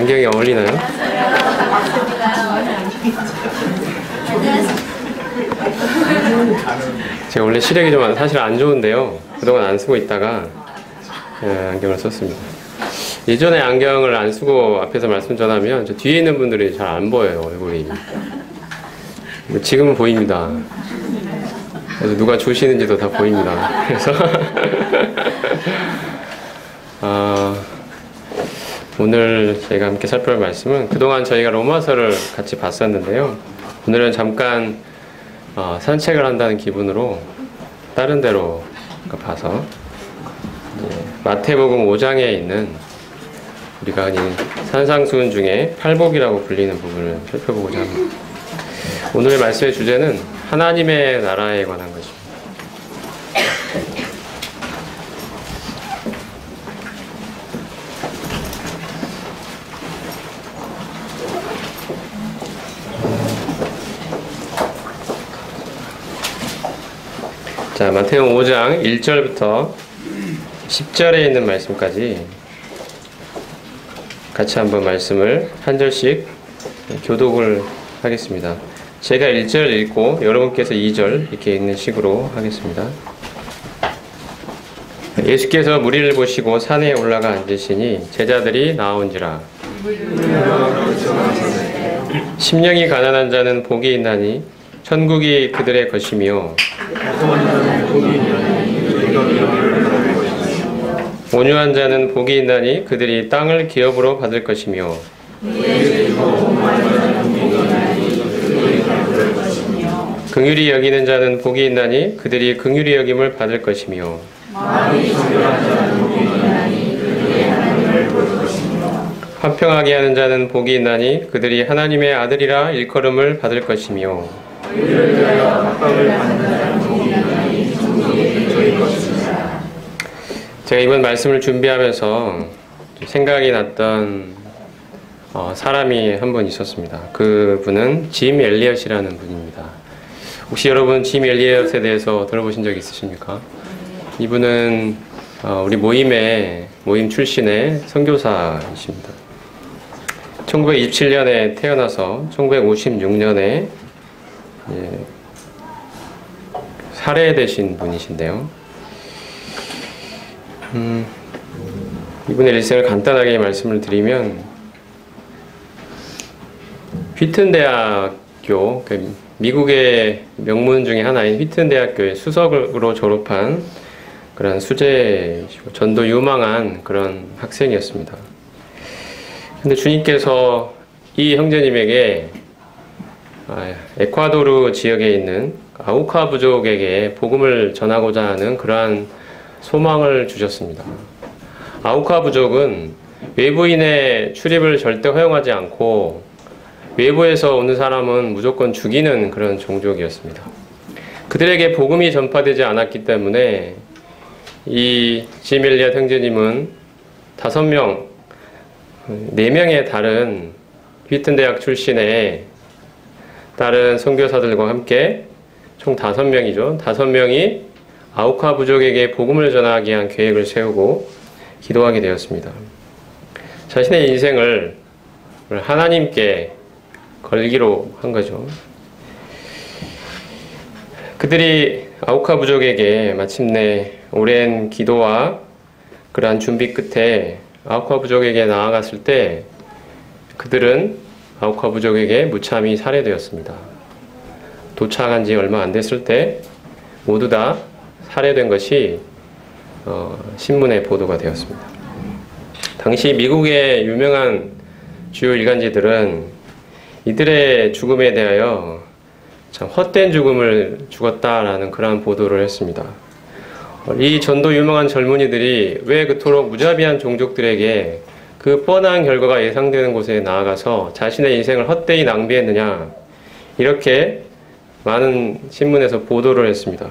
안경이 어울리나요? 제가 원래 시력이 좀 사실 안 좋은데요. 그동안 안 쓰고 있다가 안경을 썼습니다. 예전에 안경을 안 쓰고 앞에서 말씀 전하면 저 뒤에 있는 분들이 잘 안 보여요, 얼굴이. 지금은 보입니다. 그래서 누가 조시는지도 다 보입니다. 그래서 오늘 저희가 함께 살펴볼 말씀은 그동안 저희가 로마서를 같이 봤었는데요. 오늘은 잠깐 산책을 한다는 기분으로 다른 데로 봐서 마태복음 5장에 있는 우리가 흔히 산상수훈 중에 팔복이라고 불리는 부분을 살펴보고자 합니다. 오늘의 말씀의 주제는 하나님의 나라에 관한 것입니다. 자, 마태복음 5장 1절부터 10절에 있는 말씀까지 같이 한번 말씀을 한 절씩 교독을 하겠습니다. 제가 1절 읽고 여러분께서 2절 이렇게 읽는 식으로 하겠습니다. 예수께서 무리를 보시고 산에 올라가 앉으시니 제자들이 나온지라. 심령이 가난한 자는 복이 있나니 천국이 그들의 것이며 온유한 자는 복이 있나니 그들이 땅을 기업으로 받을 것이며 긍휼히 여기는 자는 복이 있나니 그들이 긍휼히 여김을 받을 것이며 화평하게 하는 자는 복이 있나니 그들이 하나님의 아들이라 일컬음을 받을 것이며 제가 이번 말씀을 준비하면서 생각이 났던 사람이 한 분 있었습니다. 그분은 짐 엘리엇이라는 분입니다. 혹시 여러분 짐 엘리엇에 대해서 들어보신 적 있으십니까? 이분은 우리 모임 출신의 선교사이십니다. 1927년에 태어나서 1956년에 살해되신 분이신데요. 이분의 일생을 간단하게 말씀을 드리면 휘튼 대학교, 미국의 명문 중에 하나인 휘튼 대학교의 수석으로 졸업한 그런 수재이시고 전도 유망한 그런 학생이었습니다. 근데 주님께서 이 형제님에게 에콰도르 지역에 있는 아우카 부족에게 복음을 전하고자 하는 그러한 소망을 주셨습니다. 아우카 부족은 외부인의 출입을 절대 허용하지 않고 외부에서 오는 사람은 무조건 죽이는 그런 종족이었습니다. 그들에게 복음이 전파되지 않았기 때문에 이 짐 엘리엇 형제님은 4명의 다른 휘튼 대학 출신의 다른 선교사들과 함께 총 5명이죠. 5명이 아우카 부족에게 복음을 전하기 위한 계획을 세우고 기도하게 되었습니다. 자신의 인생을 하나님께 걸기로 한 거죠. 그들이 아우카 부족에게 마침내 오랜 기도와 그러한 준비 끝에 아우카 부족에게 나아갔을 때 그들은 아우카 부족에게 무참히 살해되었습니다. 도착한 지 얼마 안 됐을 때 모두 다 살해된 것이 신문에 보도가 되었습니다. 당시 미국의 유명한 주요 일간지들은 이들의 죽음에 대하여 참 헛된 죽음을 죽었다라는 그러한 보도를 했습니다. 이 전도 유명한 젊은이들이 왜 그토록 무자비한 종족들에게 그 뻔한 결과가 예상되는 곳에 나아가서 자신의 인생을 헛되이 낭비했느냐, 이렇게 많은 신문에서 보도를 했습니다.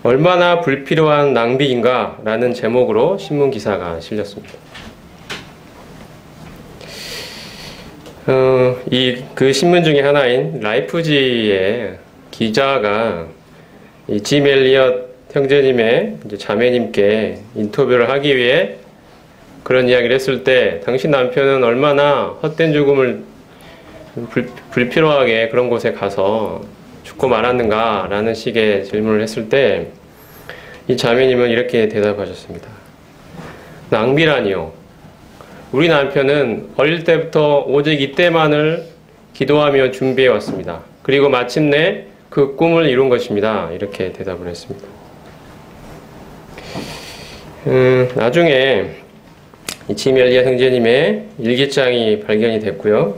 얼마나 불필요한 낭비인가 라는 제목으로 신문 기사가 실렸습니다. 그 신문 중에 하나인 라이프지의 기자가 이 짐 엘리엇 형제님의 자매님께 인터뷰를 하기 위해 그런 이야기를 했을 때 당신 남편은 얼마나 헛된 죽음을 불필요하게 그런 곳에 가서 죽고 말았는가 라는 식의 질문을 했을 때 이 자매님은 이렇게 대답하셨습니다. 낭비라니요. 우리 남편은 어릴 때부터 오직 이때만을 기도하며 준비해 왔습니다. 그리고 마침내 그 꿈을 이룬 것입니다. 이렇게 대답을 했습니다. 나중에 이 짐 엘리엇 형제님의 일기장이 발견이 됐고요.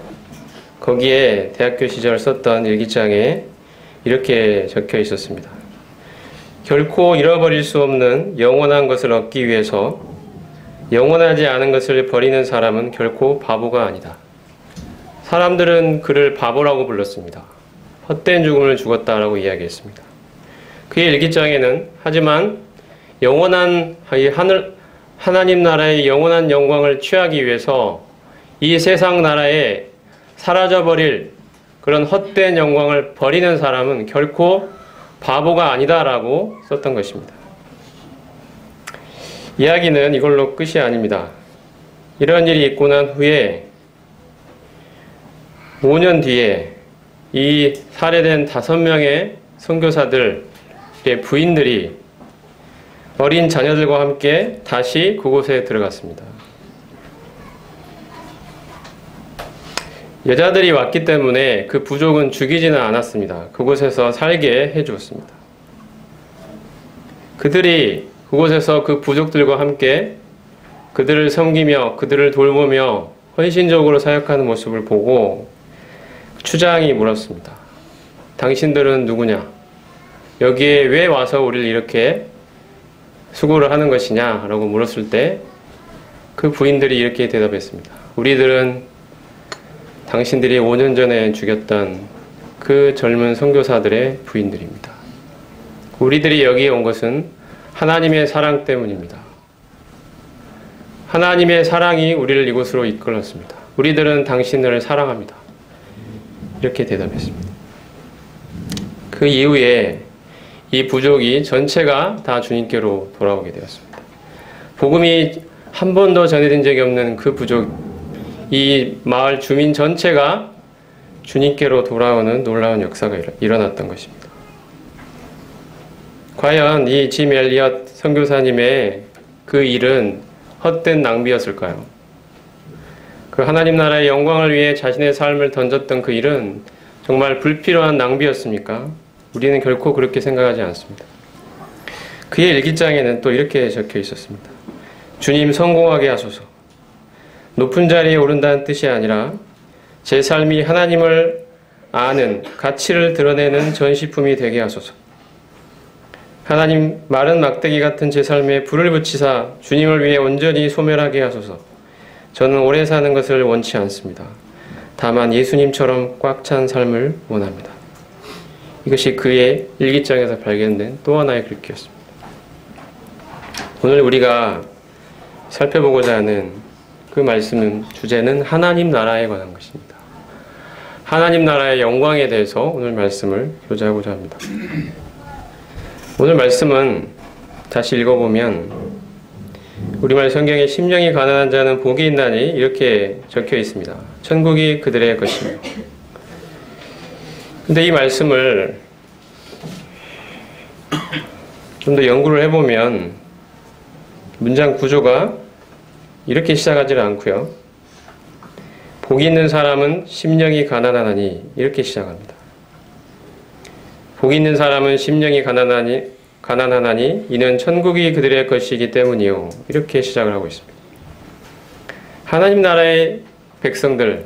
거기에 대학교 시절 썼던 일기장에 이렇게 적혀 있었습니다. 결코 잃어버릴 수 없는 영원한 것을 얻기 위해서 영원하지 않은 것을 버리는 사람은 결코 바보가 아니다. 사람들은 그를 바보라고 불렀습니다. 헛된 죽음을 죽었다라고 이야기했습니다. 그의 일기장에는 하지만 영원한 하나님 나라의 영원한 영광을 취하기 위해서 이 세상 나라에 사라져버릴 그런 헛된 영광을 버리는 사람은 결코 바보가 아니다라고 썼던 것입니다. 이야기는 이걸로 끝이 아닙니다. 이런 일이 있고 난 후에 5년 뒤에 이 살해된 5명의 선교사들의 부인들이 어린 자녀들과 함께 다시 그곳에 들어갔습니다. 여자들이 왔기 때문에 그 부족은 죽이지는 않았습니다. 그곳에서 살게 해주었습니다. 그들이 그곳에서 그 부족들과 함께 그들을 섬기며 그들을 돌보며 헌신적으로 사역하는 모습을 보고 추장이 물었습니다. 당신들은 누구냐? 여기에 왜 와서 우리를 이렇게 수고를 하는 것이냐? 라고 물었을 때 그 부인들이 이렇게 대답했습니다. 우리들은 당신들이 5년 전에 죽였던 그 젊은 선교사들의 부인들입니다. 우리들이 여기에 온 것은 하나님의 사랑 때문입니다. 하나님의 사랑이 우리를 이곳으로 이끌었습니다. 우리들은 당신을 사랑합니다. 이렇게 대답했습니다. 그 이후에 이 부족이 전체가 다 주님께로 돌아오게 되었습니다. 복음이 한 번도 전해진 적이 없는 그 부족, 이 마을 주민 전체가 주님께로 돌아오는 놀라운 역사가 일어났던 것입니다. 과연 이 짐 엘리엇 선교사님의 그 일은 헛된 낭비였을까요? 그 하나님 나라의 영광을 위해 자신의 삶을 던졌던 그 일은 정말 불필요한 낭비였습니까? 우리는 결코 그렇게 생각하지 않습니다. 그의 일기장에는 또 이렇게 적혀 있었습니다. 주님 성공하게 하소서. 높은 자리에 오른다는 뜻이 아니라 제 삶이 하나님을 아는 가치를 드러내는 전시품이 되게 하소서. 하나님 마른 막대기 같은 제 삶에 불을 붙이사 주님을 위해 온전히 소멸하게 하소서. 저는 오래 사는 것을 원치 않습니다. 다만 예수님처럼 꽉 찬 삶을 원합니다. 이것이 그의 일기장에서 발견된 또 하나의 글귀였습니다. 오늘 우리가 살펴보고자 하는 그 말씀은 주제는 하나님 나라에 관한 것입니다. 하나님 나라의 영광에 대해서 오늘 말씀을 교제하고자 합니다. 오늘 말씀은 다시 읽어보면 우리말 성경에 심령이 가난한 자는 복이 있나니 이렇게 적혀 있습니다. 천국이 그들의 것이며. 근데 이 말씀을 좀 더 연구를 해보면 문장 구조가 이렇게 시작하지 않고요. 복이 있는 사람은 심령이 가난하나니 이렇게 시작합니다. 복이 있는 사람은 심령이 가난하나니 이는 천국이 그들의 것이기 때문이요. 이렇게 시작을 하고 있습니다. 하나님 나라의 백성들,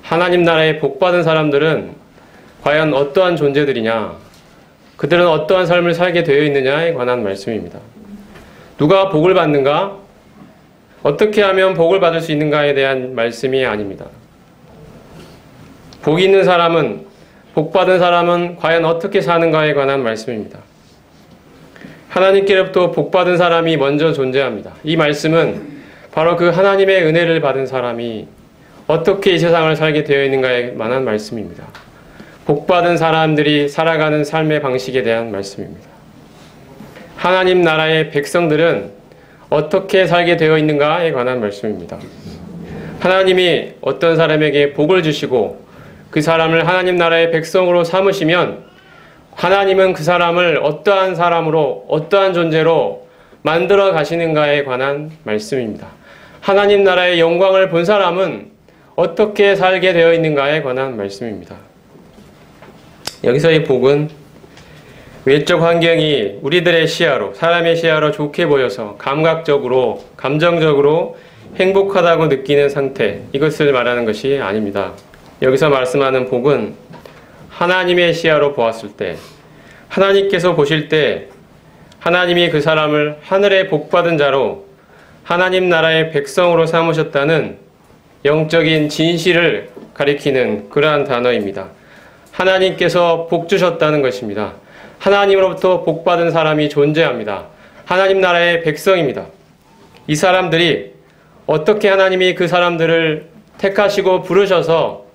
하나님 나라의 복받은 사람들은 과연 어떠한 존재들이냐? 그들은 어떠한 삶을 살게 되어 있느냐에 관한 말씀입니다. 누가 복을 받는가? 어떻게 하면 복을 받을 수 있는가에 대한 말씀이 아닙니다. 복이 있는 사람은, 복받은 사람은 과연 어떻게 사는가에 관한 말씀입니다. 하나님께로부터 복받은 사람이 먼저 존재합니다. 이 말씀은 바로 그 하나님의 은혜를 받은 사람이 어떻게 이 세상을 살게 되어 있는가에 관한 말씀입니다. 복받은 사람들이 살아가는 삶의 방식에 대한 말씀입니다. 하나님 나라의 백성들은 어떻게 살게 되어 있는가에 관한 말씀입니다. 하나님이 어떤 사람에게 복을 주시고 그 사람을 하나님 나라의 백성으로 삼으시면 하나님은 그 사람을 어떠한 사람으로 어떠한 존재로 만들어 가시는가에 관한 말씀입니다. 하나님 나라의 영광을 본 사람은 어떻게 살게 되어 있는가에 관한 말씀입니다. 여기서의 복은 외적 환경이 우리들의 시야로, 사람의 시야로 좋게 보여서 감각적으로, 감정적으로 행복하다고 느끼는 상태, 이것을 말하는 것이 아닙니다. 여기서 말씀하는 복은 하나님의 시야로 보았을 때, 하나님께서 보실 때 하나님이 그 사람을 하늘의 복받은 자로 하나님 나라의 백성으로 삼으셨다는 영적인 진실을 가리키는 그러한 단어입니다. 하나님께서 복 주셨다는 것입니다. 하나님으로부터 복받은 사람이 존재합니다. 하나님 나라의 백성입니다. 이 사람들이 어떻게 하나님이 그 사람들을 택하시고 부르셔서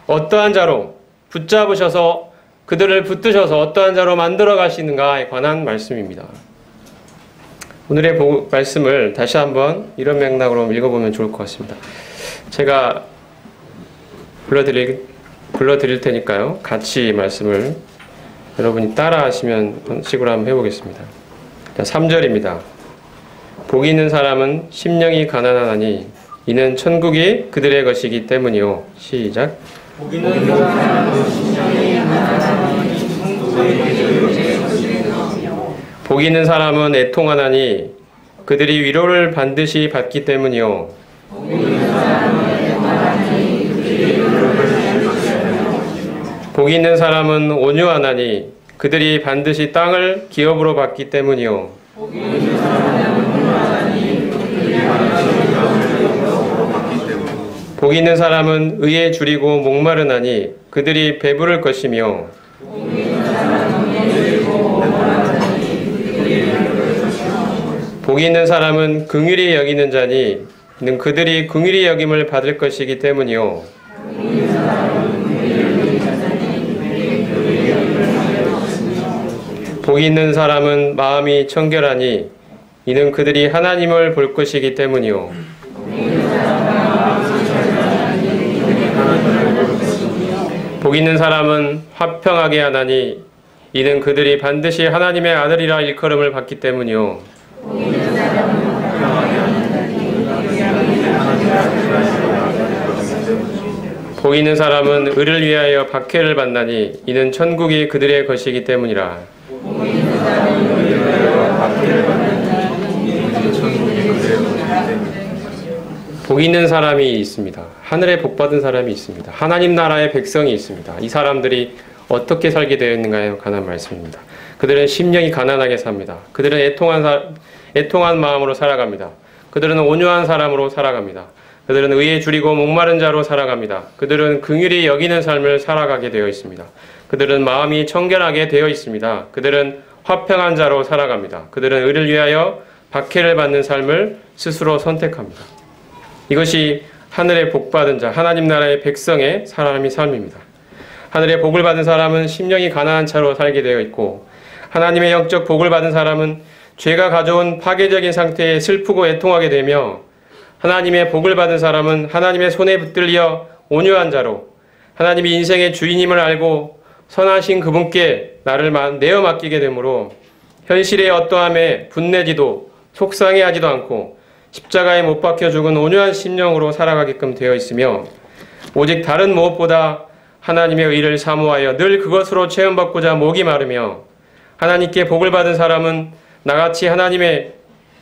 어떠한 자로 붙잡으셔서 그들을 붙드셔서 어떠한 자로 만들어 가시는가에 관한 말씀입니다. 오늘의 말씀을 다시 한번 이런 맥락으로 읽어보면 좋을 것 같습니다. 제가 불러드릴 테니까요. 같이 말씀을 여러분이 따라 하시면 식으로 한번 해보겠습니다. 3절입니다. 복 있는 사람은 심령이 가난하나니 이는 천국이 그들의 것이기 때문이요. 시작. 복 있는 사람은 심령이 가난하나니 복 있는 사람은 애통하나니 그들이 위로를 반드시 받기 때문이요. 복 있는 사람은 온유하나니 그들이 반드시 땅을 기업으로 받기 때문이요. 복 있는 사람은 의에 줄이고 목마르나니 그들이 배부를 것이며 복 있는 사람은 긍휼히 여기는 자니 이는 그들이 긍휼히 여김을 받을 것이기 때문이요. 복 있는 사람은 마음이 청결하니 이는 그들이 하나님을 볼 것이기 때문이요. 복 있는 사람은 화평하게 하나니 이는 그들이 반드시 하나님의 아들이라 일컬음을 받기 때문이요. 복 있는 사람은 의를 위하여 박해를 받나니 이는 천국이 그들의 것이기 때문이라. 복 있는 사람이 있습니다. 하늘에 복받은 사람이 있습니다. 하나님 나라의 백성이 있습니다. 이 사람들이 어떻게 살게 되어 있는가에 관한 말씀입니다. 그들은 심령이 가난하게 삽니다. 그들은 애통한 마음으로 살아갑니다. 그들은 온유한 사람으로 살아갑니다. 그들은 의에 줄이고 목마른 자로 살아갑니다. 그들은 긍휼히 여기는 삶을 살아가게 되어 있습니다. 그들은 마음이 청결하게 되어 있습니다. 그들은 화평한 자로 살아갑니다. 그들은 의를 위하여 박해를 받는 삶을 스스로 선택합니다. 이것이 하늘의 복받은 자, 하나님 나라의 백성의 사람의 삶입니다. 하늘의 복을 받은 사람은 심령이 가난한 차로 살게 되어 있고 하나님의 영적 복을 받은 사람은 죄가 가져온 파괴적인 상태에 슬프고 애통하게 되며 하나님의 복을 받은 사람은 하나님의 손에 붙들려 온유한 자로 하나님이 인생의 주인임을 알고 선하신 그분께 나를 내어 맡기게 되므로 현실의 어떠함에 분내지도 속상해하지도 않고 십자가에 못 박혀 죽은 온유한 심령으로 살아가게끔 되어 있으며 오직 다른 무엇보다 하나님의 의를 사모하여 늘 그것으로 체험받고자 목이 마르며 하나님께 복을 받은 사람은 나같이 하나님의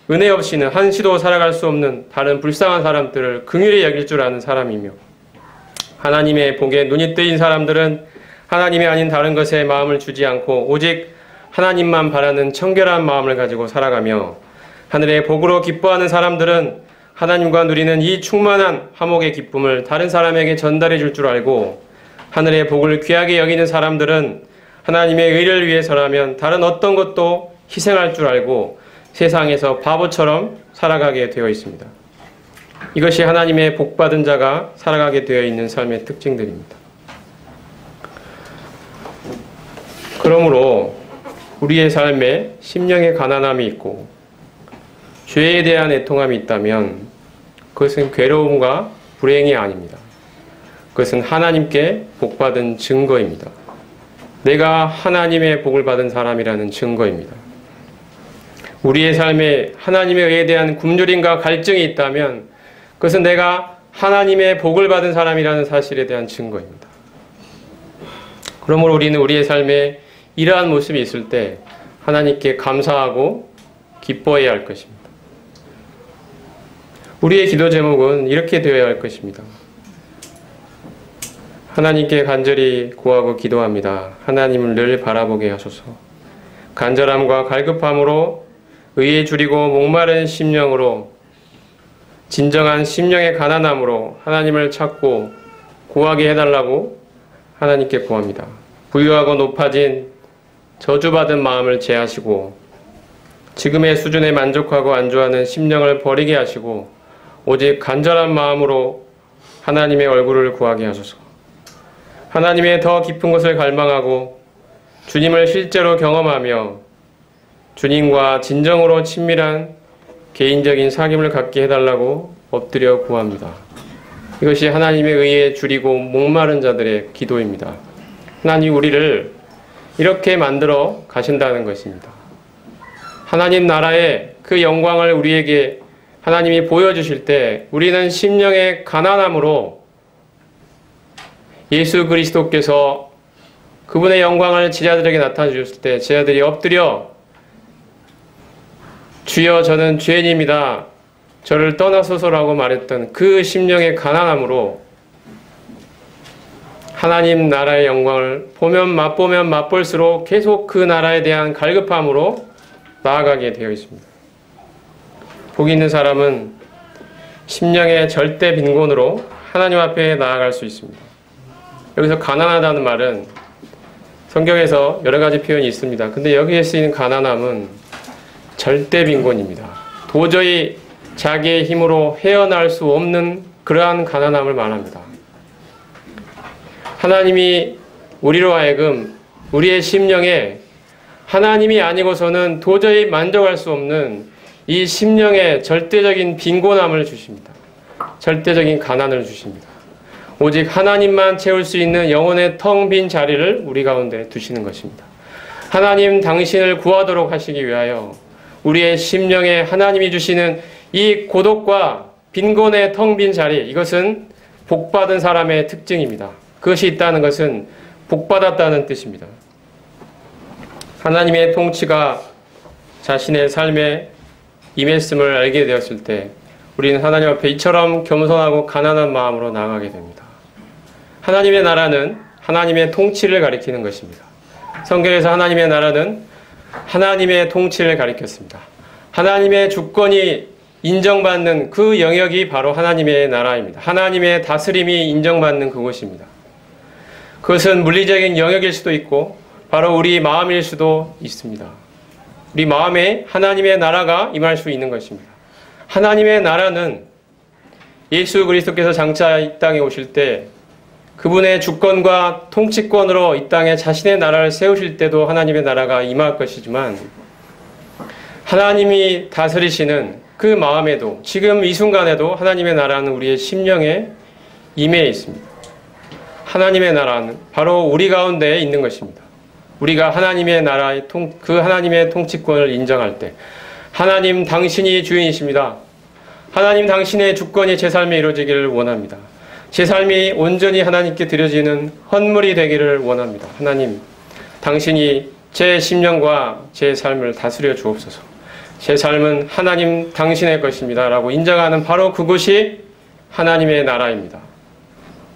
은혜 없이는 한시도 살아갈 수 없는 다른 불쌍한 사람들을 긍휼히 여길 줄 아는 사람이며 하나님의 복에 눈이 뜨인 사람들은 하나님이 아닌 다른 것에 마음을 주지 않고 오직 하나님만 바라는 청결한 마음을 가지고 살아가며 하늘의 복으로 기뻐하는 사람들은 하나님과 누리는 이 충만한 화목의 기쁨을 다른 사람에게 전달해 줄 줄 알고 하늘의 복을 귀하게 여기는 사람들은 하나님의 의를 위해서라면 다른 어떤 것도 희생할 줄 알고 세상에서 바보처럼 살아가게 되어 있습니다. 이것이 하나님의 복받은 자가 살아가게 되어 있는 삶의 특징들입니다. 그러므로 우리의 삶에 심령의 가난함이 있고 죄에 대한 애통함이 있다면 그것은 괴로움과 불행이 아닙니다. 그것은 하나님께 복받은 증거입니다. 내가 하나님의 복을 받은 사람이라는 증거입니다. 우리의 삶에 하나님의 의에 대한 굶주림과 갈증이 있다면 그것은 내가 하나님의 복을 받은 사람이라는 사실에 대한 증거입니다. 그러므로 우리는 우리의 삶에 이러한 모습이 있을 때 하나님께 감사하고 기뻐해야 할 것입니다. 우리의 기도 제목은 이렇게 되어야 할 것입니다. 하나님께 간절히 구하고 기도합니다. 하나님을 늘 바라보게 하소서. 간절함과 갈급함으로 의에 줄이고 목마른 심령으로 진정한 심령의 가난함으로 하나님을 찾고 구하게 해달라고 하나님께 구합니다. 부유하고 높아진 저주받은 마음을 제하시고 지금의 수준에 만족하고 안주하는 심령을 버리게 하시고 오직 간절한 마음으로 하나님의 얼굴을 구하게 하소서. 하나님의 더 깊은 곳을 갈망하고 주님을 실제로 경험하며 주님과 진정으로 친밀한 개인적인 사귐을 갖게 해달라고 엎드려 구합니다. 이것이 하나님의 의에 줄이고 목마른 자들의 기도입니다. 하나님 우리를 이렇게 만들어 가신다는 것입니다. 하나님 나라의 그 영광을 우리에게 하나님이 보여주실 때 우리는 심령의 가난함으로 예수 그리스도께서 그분의 영광을 제자들에게 나타내 주셨을 때 제자들이 엎드려 주여 저는 죄인입니다. 저를 떠나소서라고 말했던 그 심령의 가난함으로 하나님 나라의 영광을 보면 맛볼수록 계속 그 나라에 대한 갈급함으로 나아가게 되어 있습니다. 복 있는 사람은 심령의 절대 빈곤으로 하나님 앞에 나아갈 수 있습니다. 여기서 가난하다는 말은 성경에서 여러 가지 표현이 있습니다. 근데 여기에 쓰이는 가난함은 절대 빈곤입니다. 도저히 자기의 힘으로 헤어날 수 없는 그러한 가난함을 말합니다. 하나님이 우리로 하여금 우리의 심령에 하나님이 아니고서는 도저히 만족할 수 없는 이 심령의 절대적인 빈곤함을 주십니다. 절대적인 가난을 주십니다. 오직 하나님만 채울 수 있는 영혼의 텅 빈 자리를 우리 가운데 두시는 것입니다. 하나님 당신을 구하도록 하시기 위하여 우리의 심령에 하나님이 주시는 이 고독과 빈곤의 텅 빈 자리, 이것은 복받은 사람의 특징입니다. 그것이 있다는 것은 복받았다는 뜻입니다. 하나님의 통치가 자신의 삶에 임했음을 알게 되었을 때 우리는 하나님 앞에 이처럼 겸손하고 가난한 마음으로 나아가게 됩니다. 하나님의 나라는 하나님의 통치를 가리키는 것입니다. 성경에서 하나님의 나라는 하나님의 통치를 가리켰습니다. 하나님의 주권이 인정받는 그 영역이 바로 하나님의 나라입니다. 하나님의 다스림이 인정받는 그곳입니다. 그것은 물리적인 영역일 수도 있고 바로 우리 마음일 수도 있습니다. 우리 마음에 하나님의 나라가 임할 수 있는 것입니다. 하나님의 나라는 예수 그리스도께서 장차 이 땅에 오실 때 그분의 주권과 통치권으로 이 땅에 자신의 나라를 세우실 때도 하나님의 나라가 임할 것이지만 하나님이 다스리시는 그 마음에도 지금 이 순간에도 하나님의 나라는 우리의 심령에 임해 있습니다. 하나님의 나라는 바로 우리 가운데 있는 것입니다. 우리가 하나님의 나라의 그 하나님의 통치권을 인정할 때 하나님 당신이 주인이십니다. 하나님 당신의 주권이 제 삶에 이루어지기를 원합니다. 제 삶이 온전히 하나님께 드려지는 헌물이 되기를 원합니다. 하나님 당신이 제 심령과 제 삶을 다스려 주옵소서. 제 삶은 하나님 당신의 것입니다 라고 인정하는 바로 그곳이 하나님의 나라입니다.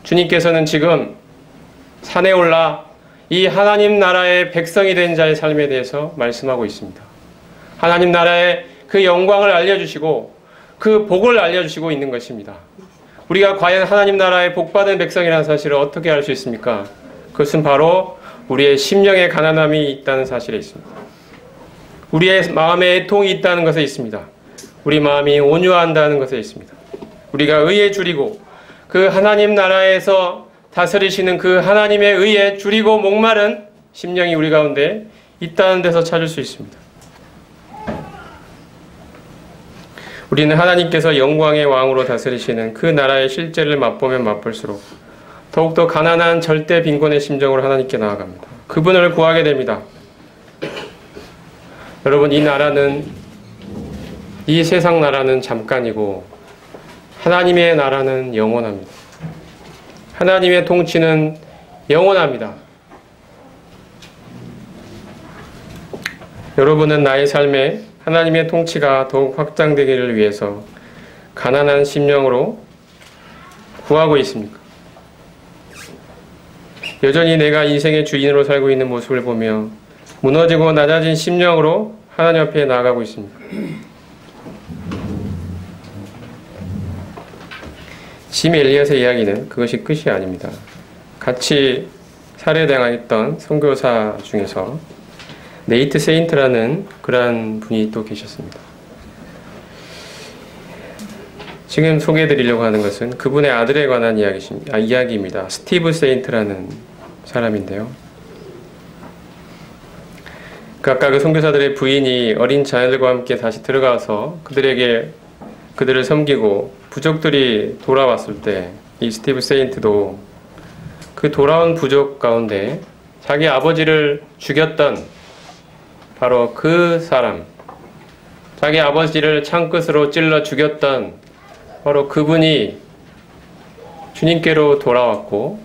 주님께서는 지금 산에 올라 이 하나님 나라의 백성이 된 자의 삶에 대해서 말씀하고 있습니다. 하나님 나라의 그 영광을 알려주시고 그 복을 알려주시고 있는 것입니다. 우리가 과연 하나님 나라의 복받은 백성이라는 사실을 어떻게 알 수 있습니까? 그것은 바로 우리의 심령의 가난함이 있다는 사실에 있습니다. 우리의 마음에 애통이 있다는 것에 있습니다. 우리 마음이 온유한다는 것에 있습니다. 우리가 의에 줄이고 그 하나님 나라에서 다스리시는 그 하나님의 의에 줄이고 목마른 심령이 우리 가운데 있다는 데서 찾을 수 있습니다. 우리는 하나님께서 영광의 왕으로 다스리시는 그 나라의 실제를 맛보면 맛볼수록 더욱더 가난한 절대 빈곤의 심정으로 하나님께 나아갑니다. 그분을 구하게 됩니다. 여러분, 이 세상 나라는 잠깐이고 하나님의 나라는 영원합니다. 하나님의 통치는 영원합니다. 여러분은 나의 삶에 하나님의 통치가 더욱 확장되기를 위해서 가난한 심령으로 구하고 있습니까? 여전히 내가 인생의 주인으로 살고 있는 모습을 보며 무너지고 낮아진 심령으로 하나님 앞에 나아가고 있습니다. 짐 엘리엇의 이야기는 그것이 끝이 아닙니다. 같이 살해당했던 선교사 중에서 네이트 세인트라는 그러한 분이 또 계셨습니다. 지금 소개해드리려고 하는 것은 그분의 아들에 관한 이야기입니다. 스티브 세인트라는 사람인데요. 아까 그 선교사들의 부인이 어린 자녀들과 함께 다시 들어가서 그들을 섬기고 부족들이 돌아왔을 때 이 스티브 세인트도 그 돌아온 부족 가운데 자기 아버지를 죽였던 바로 그 사람, 자기 아버지를 창끝으로 찔러 죽였던 바로 그분이 주님께로 돌아왔고,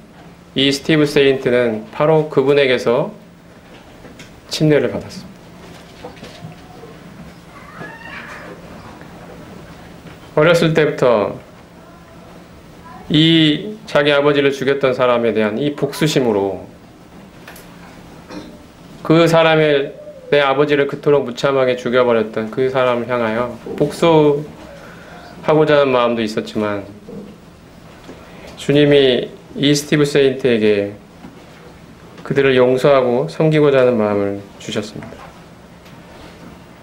이 스티브 세인트는 바로 그분에게서 침례를 받았습니다. 어렸을 때부터 이 자기 아버지를 죽였던 사람에 대한 이 복수심으로 그 사람의 내 아버지를 그토록 무참하게 죽여버렸던 그 사람을 향하여 복수하고자 하는 마음도 있었지만, 주님이 이 스티브 세인트에게 그들을 용서하고 섬기고자 하는 마음을 주셨습니다.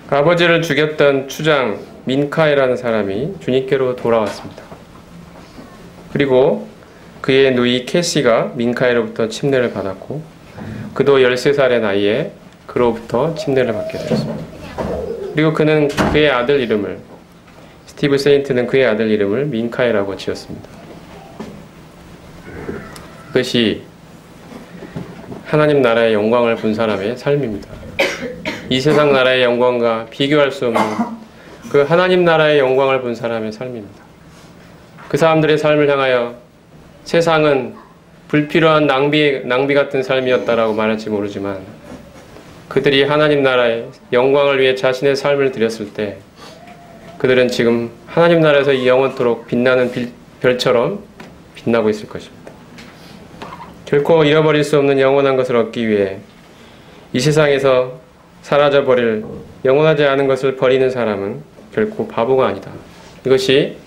아버지를 죽였던 추장 민카이라는 사람이 주님께로 돌아왔습니다. 그리고 그의 누이 캐시가 민카이로부터 침례를 받았고, 그도 13살의 나이에 그로부터 침례를 받게 되었습니다. 그리고 그는 그의 아들 이름을, 스티브 세인트는 그의 아들 이름을 민카이라고 지었습니다. 그것이 하나님 나라의 영광을 본 사람의 삶입니다. 이 세상 나라의 영광과 비교할 수 없는 그 하나님 나라의 영광을 본 사람의 삶입니다. 그 사람들의 삶을 향하여 세상은 불필요한 낭비 같은 삶이었다라고 말할지 모르지만, 그들이 하나님 나라의 영광을 위해 자신의 삶을 드렸을 때 그들은 지금 하나님 나라에서 이 영원토록 빛나는 별처럼 빛나고 있을 것입니다. 결코 잃어버릴 수 없는 영원한 것을 얻기 위해 이 세상에서 사라져버릴 영원하지 않은 것을 버리는 사람은 결코 바보가 아니다. 이것이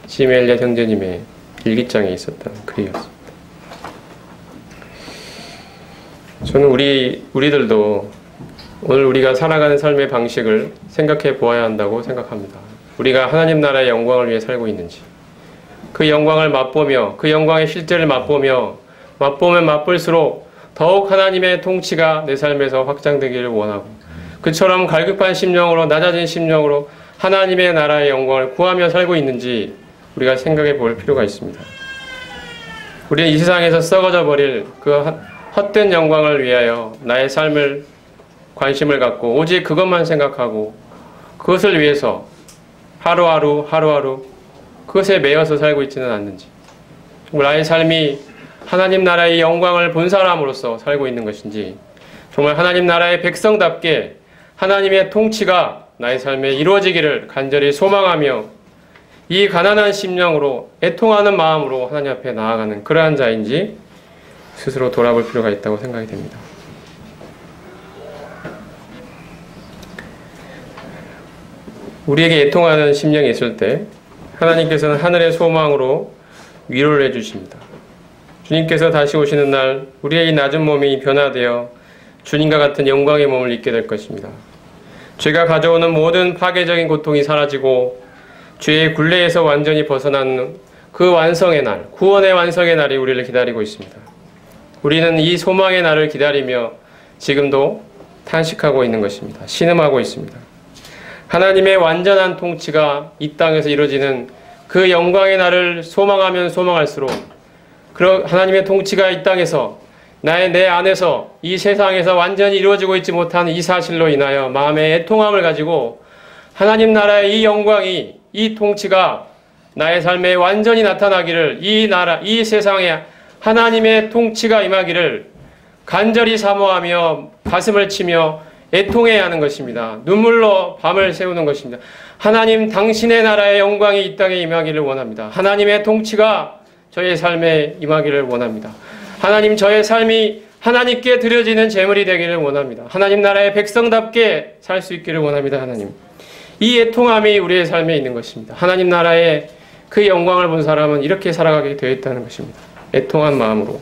짐 엘리엇 형제님의 일기장에 있었던 글이었습니다. 저는 우리들도 오늘 우리가 살아가는 삶의 방식을 생각해 보아야 한다고 생각합니다. 우리가 하나님 나라의 영광을 위해 살고 있는지, 그 영광을 맛보며 그 영광의 실제를 맛보면 맛볼수록 더욱 하나님의 통치가 내 삶에서 확장되기를 원하고, 그처럼 갈급한 심령으로, 낮아진 심령으로 하나님의 나라의 영광을 구하며 살고 있는지 우리가 생각해 볼 필요가 있습니다. 우리는 이 세상에서 썩어져 버릴 그 헛된 영광을 위하여 나의 삶을 관심을 갖고 오직 그것만 생각하고 그것을 위해서 하루하루 그것에 매여서 살고 있지는 않는지, 정말 나의 삶이 하나님 나라의 영광을 본 사람으로서 살고 있는 것인지, 정말 하나님 나라의 백성답게 하나님의 통치가 나의 삶에 이루어지기를 간절히 소망하며 이 가난한 심령으로 애통하는 마음으로 하나님 앞에 나아가는 그러한 자인지 스스로 돌아볼 필요가 있다고 생각이 됩니다. 우리에게 애통하는 심령이 있을 때 하나님께서는 하늘의 소망으로 위로를 해주십니다. 주님께서 다시 오시는 날 우리의 이 낮은 몸이 변화되어 주님과 같은 영광의 몸을 입게 될 것입니다. 죄가 가져오는 모든 파괴적인 고통이 사라지고 죄의 굴레에서 완전히 벗어나는 그 완성의 날, 구원의 완성의 날이 우리를 기다리고 있습니다. 우리는 이 소망의 날을 기다리며 지금도 탄식하고 있는 것입니다. 신음하고 있습니다. 하나님의 완전한 통치가 이 땅에서 이루어지는 그 영광의 날을 소망하면 소망할수록 하나님의 통치가 이 땅에서 내 안에서 이 세상에서 완전히 이루어지고 있지 못한 이 사실로 인하여 마음의 애통함을 가지고 하나님 나라의 이 영광이, 이 통치가 나의 삶에 완전히 나타나기를, 이 세상에 하나님의 통치가 임하기를 간절히 사모하며 가슴을 치며 애통해야 하는 것입니다. 눈물로 밤을 새우는 것입니다. 하나님 당신의 나라의 영광이 이 땅에 임하기를 원합니다. 하나님의 통치가 저의 삶에 임하기를 원합니다. 하나님, 저의 삶이 하나님께 드려지는 제물이 되기를 원합니다. 하나님 나라의 백성답게 살 수 있기를 원합니다. 하나님, 이 애통함이 우리의 삶에 있는 것입니다. 하나님 나라의 그 영광을 본 사람은 이렇게 살아가게 되어 있다는 것입니다. 애통한 마음으로.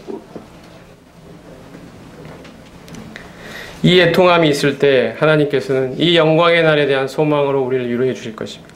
이 애통함이 있을 때 하나님께서는 이 영광의 날에 대한 소망으로 우리를 위로해 주실 것입니다.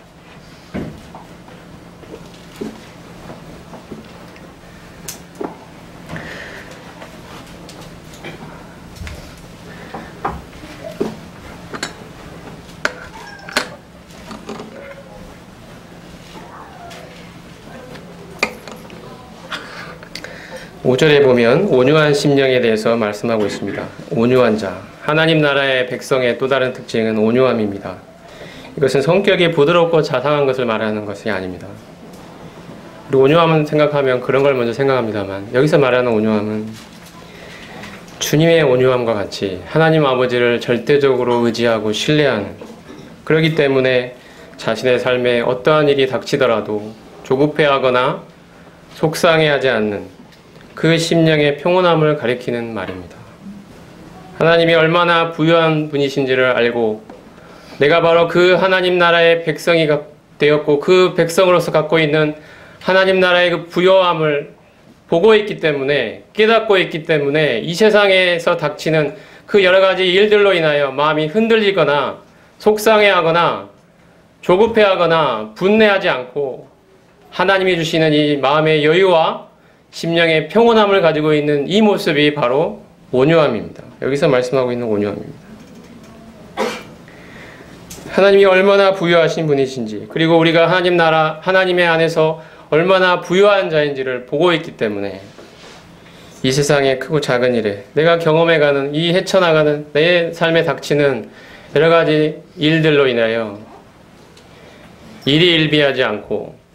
5절에 보면 온유한 심령에 대해서 말씀하고 있습니다. 온유한 자. 하나님 나라의 백성의 또 다른 특징은 온유함입니다. 이것은 성격이 부드럽고 자상한 것을 말하는 것이 아닙니다. 우리 온유함은 생각하면 그런 걸 먼저 생각합니다만, 여기서 말하는 온유함은 주님의 온유함과 같이 하나님 아버지를 절대적으로 의지하고 신뢰하는, 그렇기 때문에 자신의 삶에 어떠한 일이 닥치더라도 조급해하거나 속상해하지 않는 그 심령의 평온함을 가리키는 말입니다. 하나님이 얼마나 부유한 분이신지를 알고 내가 바로 그 하나님 나라의 백성이 되었고 그 백성으로서 갖고 있는 하나님 나라의 그 부요함을 보고 있기 때문에, 깨닫고 있기 때문에 이 세상에서 닥치는 그 여러 가지 일들로 인하여 마음이 흔들리거나 속상해하거나 조급해하거나 분내하지 않고 하나님이 주시는 이 마음의 여유와 심령의 평온함을 가지고 있는 이 모습이 바로 온유함입니다. 여기서 말씀하고 있는 온유함입니다. 하나님이 얼마나 부유하신 분이신지, 그리고 우리가 하나님 나라, 하나님의 안에서 얼마나 부유한 자인지를 보고 있기 때문에 이 세상의 크고 작은 일에 내가 경험해가는, 이 헤쳐나가는 내 삶에 닥치는 여러 가지 일들로 인하여 일희일비하지 않고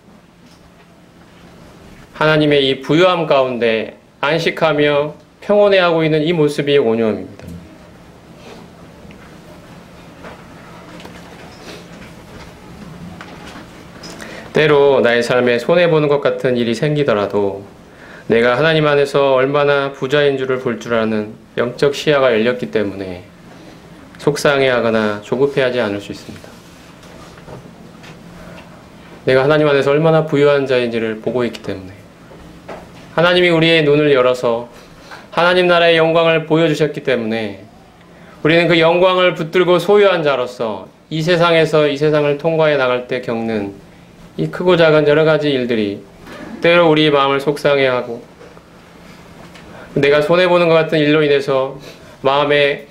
하나님의 이 부유함 가운데 안식하며 평온해하고 있는 이 모습이 온유함입니다. 때로 나의 삶에 손해보는 것 같은 일이 생기더라도 내가 하나님 안에서 얼마나 부자인 줄을 볼 줄 아는 영적 시야가 열렸기 때문에 속상해하거나 조급해하지 않을 수 있습니다. 내가 하나님 안에서 얼마나 부유한 자인지를 보고 있기 때문에, 하나님이 우리의 눈을 열어서 하나님 나라의 영광을 보여주셨기 때문에 우리는 그 영광을 붙들고 소유한 자로서 이 세상에서 이 세상을 통과해 나갈 때 겪는 이 크고 작은 여러 가지 일들이 때로 우리 마음을 속상해하고 내가 손해보는 것 같은 일로 인해서 마음에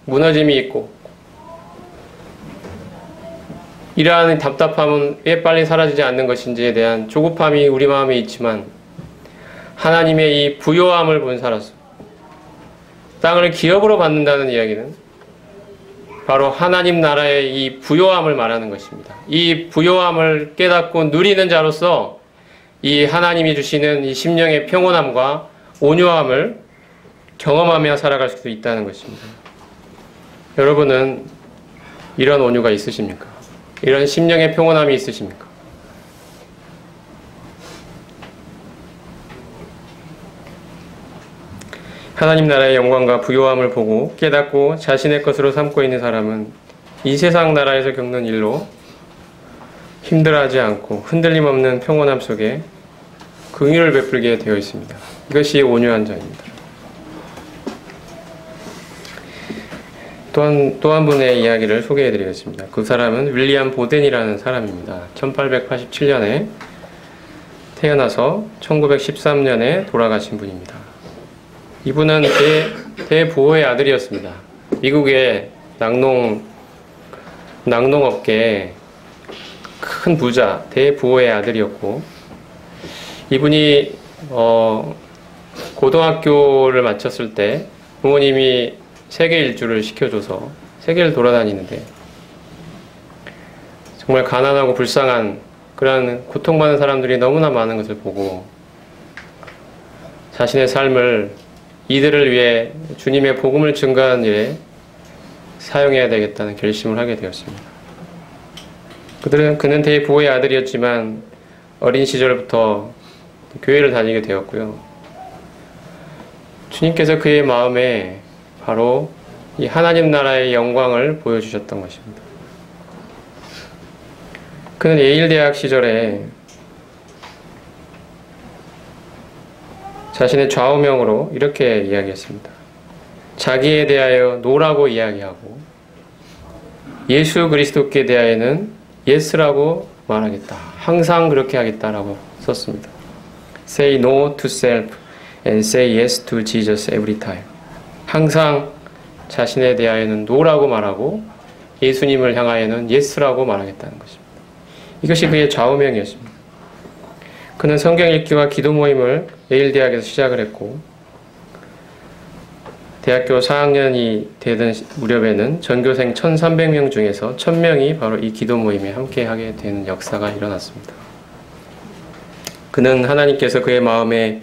무너짐이 있고, 이러한 답답함은 왜 빨리 사라지지 않는 것인지에 대한 조급함이 우리 마음에 있지만, 하나님의 이 부요함을 본 사람으로서 땅을 기업으로 받는다는 이야기는 바로 하나님 나라의 이 부요함을 말하는 것입니다. 이 부요함을 깨닫고 누리는 자로서 이 하나님이 주시는 이 심령의 평온함과 온유함을 경험하며 살아갈 수도 있다는 것입니다. 여러분은 이런 온유가 있으십니까? 이런 심령의 평온함이 있으십니까? 하나님 나라의 영광과 부요함을 보고 깨닫고 자신의 것으로 삼고 있는 사람은 이 세상 나라에서 겪는 일로 힘들어하지 않고 흔들림 없는 평온함 속에 긍휼을 베풀게 되어 있습니다. 이것이 온유한 자입니다. 또 한 분의 이야기를 소개해 드리겠습니다. 그 사람은 윌리엄 보덴이라는 사람입니다. 1887년에 태어나서 1913년에 돌아가신 분입니다. 이분은 대부호의 아들이었습니다. 미국의 낙농 낙농업계의 큰 부자, 대부호의 아들이었고, 이분이 고등학교를 마쳤을 때 부모님이 세계 일주를 시켜줘서 세계를 돌아다니는데 정말 가난하고 불쌍한 그런 고통받는 사람들이 너무나 많은 것을 보고 자신의 삶을 이들을 위해 주님의 복음을 증거하는 일에 사용해야 되겠다는 결심을 하게 되었습니다. 그는 대부호의 아들이었지만 어린 시절부터 교회를 다니게 되었고요. 주님께서 그의 마음에 바로 이 하나님 나라의 영광을 보여주셨던 것입니다. 그는 예일대학 시절에 자신의 좌우명으로 이렇게 이야기했습니다. 자기에 대하여 노라고 이야기하고 예수 그리스도께 대하여는 예스라고 말하겠다. 항상 그렇게 하겠다라고 썼습니다. Say no to self and say yes to Jesus every time. 항상 자신에 대하여는 no라고 말하고 예수님을 향하여는 yes라고 말하겠다는 것입니다. 이것이 그의 좌우명이었습니다. 그는 성경 읽기와 기도 모임을 예일대학에서 시작을 했고 대학교 4학년이 되던 무렵에는 전교생 1,300명 중에서 1,000명이 바로 이 기도 모임에 함께하게 되는 역사가 일어났습니다. 그는 하나님께서 그의 마음에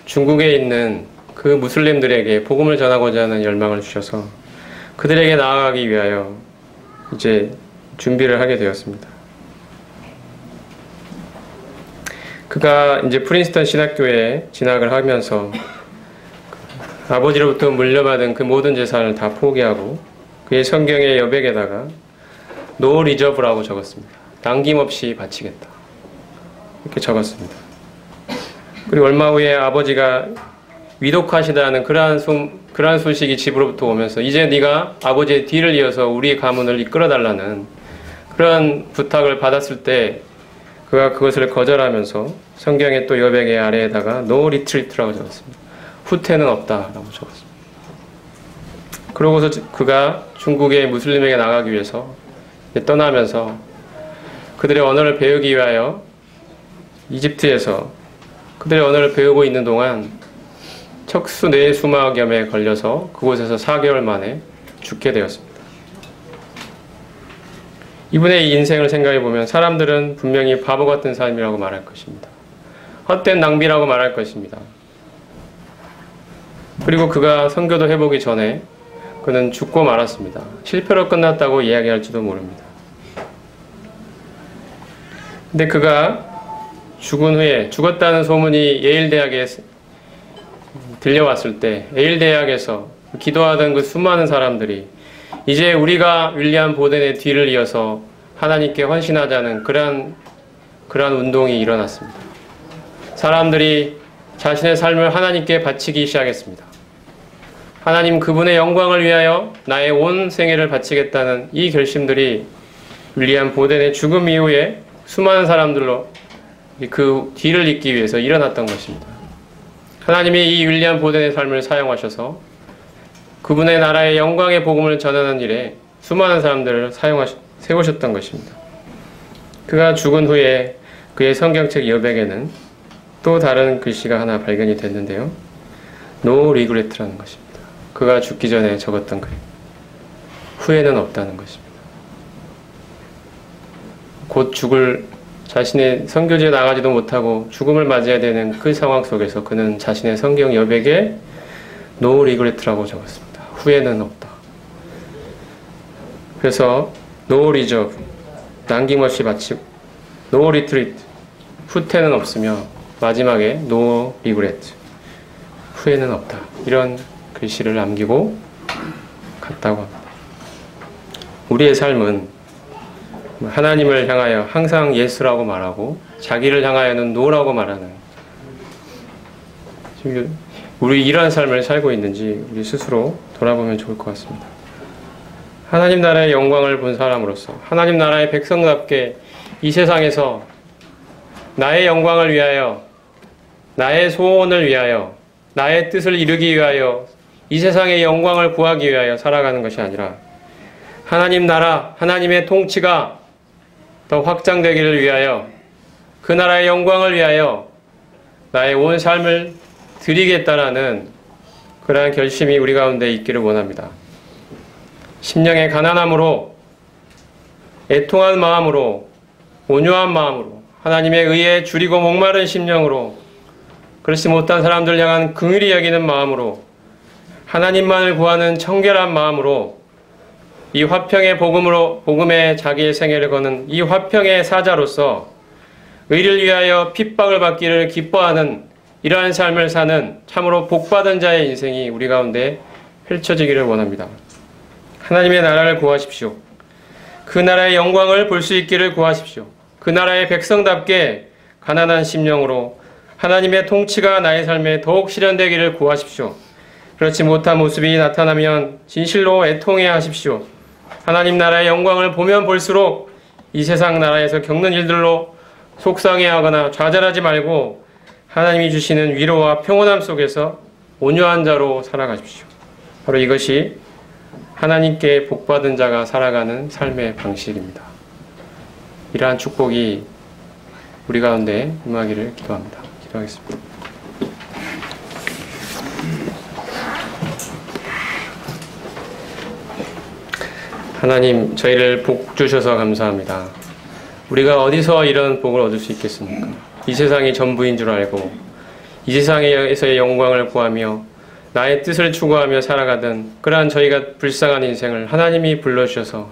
중국에 있는 그 무슬림들에게 복음을 전하고자 하는 열망을 주셔서 그들에게 나아가기 위하여 이제 준비를 하게 되었습니다. 그가 이제 프린스턴 신학교에 진학을 하면서 아버지로부터 물려받은 그 모든 재산을 다 포기하고 그의 성경의 여백에다가 No reserve라고 적었습니다. 남김없이 바치겠다. 이렇게 적었습니다. 그리고 얼마 후에 아버지가 위독하시다는 그러한 소식이 집으로부터 오면서 이제 네가 아버지의 뒤를 이어서 우리의 가문을 이끌어달라는 그런 부탁을 받았을 때 그가 그것을 거절하면서 성경의 또 여백의 아래에다가 No retreat라고 적었습니다. 후퇴는 없다라고 적었습니다. 그러고서 그가 중국의 무슬림에게 나가기 위해서 떠나면서 그들의 언어를 배우기 위하여 이집트에서 그들의 언어를 배우고 있는 동안 척수 뇌수막염에 걸려서 그곳에서 4개월 만에 죽게 되었습니다. 이분의 인생을 생각해 보면 사람들은 분명히 바보 같은 삶이라고 말할 것입니다. 헛된 낭비라고 말할 것입니다. 그리고 그가 선교도 해보기 전에 그는 죽고 말았습니다. 실패로 끝났다고 이야기할지도 모릅니다. 근데 그가 죽은 후에 죽었다는 소문이 예일대학에 들려왔을 때 예일대학에서 기도하던 그 수많은 사람들이 이제 우리가 윌리엄 보덴의 뒤를 이어서 하나님께 헌신하자는 그러한 운동이 일어났습니다. 사람들이 자신의 삶을 하나님께 바치기 시작했습니다. 하나님 그분의 영광을 위하여 나의 온 생애를 바치겠다는 이 결심들이 윌리엄 보덴의 죽음 이후에 수많은 사람들로 그 뒤를 잇기 위해서 일어났던 것입니다. 하나님이 이 윌리엄 보덴의 삶을 사용하셔서 그분의 나라의 영광의 복음을 전하는 일에 수많은 사람들을 세우셨던 것입니다. 그가 죽은 후에 그의 성경책 여백에는 또 다른 글씨가 하나 발견이 됐는데요. No regret라는 것입니다. 그가 죽기 전에 적었던 글. 후회는 없다는 것입니다. 곧 죽을 자신의 선교지에 나가지도 못하고 죽음을 맞이해야 되는 그 상황 속에서 그는 자신의 성경 여백에 No regret라고 적었습니다. 후회는 없다. 그래서 No reserve, 남김없이 바치고 No retreat, 후퇴는 없으며 마지막에 No regret, 후회는 없다. 이런 글씨를 남기고 갔다고 합니다. 우리의 삶은 하나님을 향하여 항상 예스라고 말하고 자기를 향하여는 노라고 말하는 우리 이러한 삶을 살고 있는지 우리 스스로 돌아보면 좋을 것 같습니다. 하나님 나라의 영광을 본 사람으로서 하나님 나라의 백성답게 이 세상에서 나의 영광을 위하여 나의 소원을 위하여 나의 뜻을 이루기 위하여 이 세상의 영광을 구하기 위하여 살아가는 것이 아니라 하나님 나라, 하나님의 통치가 더 확장되기를 위하여 그 나라의 영광을 위하여 나의 온 삶을 드리겠다라는 그러한 결심이 우리 가운데 있기를 원합니다. 심령의 가난함으로, 애통한 마음으로, 온유한 마음으로, 하나님의 의에 줄이고 목마른 심령으로, 그렇지 못한 사람들 향한 긍휼히 여기는 마음으로, 하나님만을 구하는 청결한 마음으로 이 화평의 복음에 자기의 생애를 거는 이 화평의 사자로서 의를 위하여 핍박을 받기를 기뻐하는 이러한 삶을 사는 참으로 복받은 자의 인생이 우리 가운데 펼쳐지기를 원합니다. 하나님의 나라를 구하십시오. 그 나라의 영광을 볼 수 있기를 구하십시오. 그 나라의 백성답게 가난한 심령으로 하나님의 통치가 나의 삶에 더욱 실현되기를 구하십시오. 그렇지 못한 모습이 나타나면 진실로 애통해 하십시오. 하나님 나라의 영광을 보면 볼수록 이 세상 나라에서 겪는 일들로 속상해하거나 좌절하지 말고 하나님이 주시는 위로와 평온함 속에서 온유한 자로 살아가십시오. 바로 이것이 하나님께 복받은 자가 살아가는 삶의 방식입니다. 이러한 축복이 우리 가운데 임하기를 기도합니다. 기도하겠습니다. 하나님, 저희를 복 주셔서 감사합니다. 우리가 어디서 이런 복을 얻을 수 있겠습니까? 이 세상이 전부인 줄 알고 이 세상에서의 영광을 구하며 나의 뜻을 추구하며 살아가던 그러한 저희가 불쌍한 인생을 하나님이 불러주셔서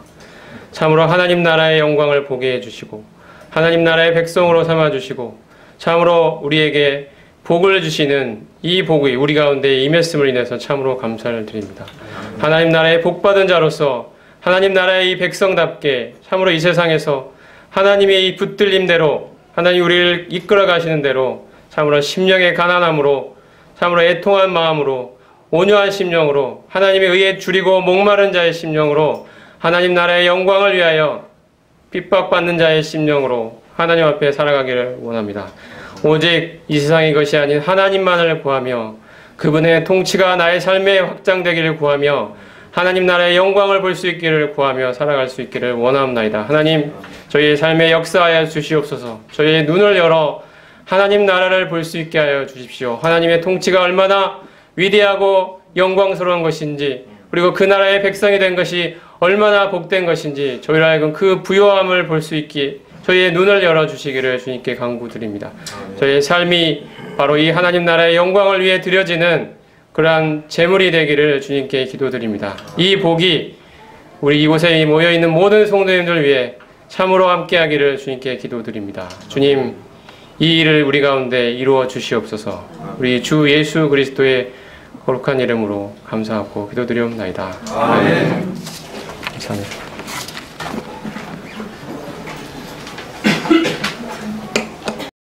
참으로 하나님 나라의 영광을 보게 해주시고 하나님 나라의 백성으로 삼아주시고 참으로 우리에게 복을 주시는 이 복이 우리 가운데 임했음을 인해서 참으로 감사를 드립니다. 하나님 나라의 복받은 자로서 하나님 나라의 이 백성답게 참으로 이 세상에서 하나님의 이 붙들림대로 하나님 우리를 이끌어 가시는 대로 참으로 심령의 가난함으로 참으로 애통한 마음으로 온유한 심령으로 하나님의 의에 줄이고 목마른 자의 심령으로 하나님 나라의 영광을 위하여 핍박받는 자의 심령으로 하나님 앞에 살아가기를 원합니다. 오직 이 세상의 것이 아닌 하나님만을 구하며 그분의 통치가 나의 삶에 확장되기를 구하며 하나님 나라의 영광을 볼 수 있기를 구하며 살아갈 수 있기를 원합니다. 하나님, 저희의 삶에 역사하여 주시옵소서. 저희의 눈을 열어 하나님 나라를 볼 수 있게 하여 주십시오. 하나님의 통치가 얼마나 위대하고 영광스러운 것인지, 그리고 그 나라의 백성이 된 것이 얼마나 복된 것인지 저희로 하여금 그 부요함을 볼 수 있기에 저희의 눈을 열어주시기를 주님께 간구드립니다. 저희의 삶이 바로 이 하나님 나라의 영광을 위해 드려지는 그러한 제물이 되기를 주님께 기도드립니다. 이 복이 우리 이곳에 모여있는 모든 성도님들 위해 참으로 함께하기를 주님께 기도드립니다. 주님, 이 일을 우리 가운데 이루어 주시옵소서. 우리 주 예수 그리스도의 거룩한 이름으로 감사하고 기도드리옵나이다. 아멘. 감사합니다.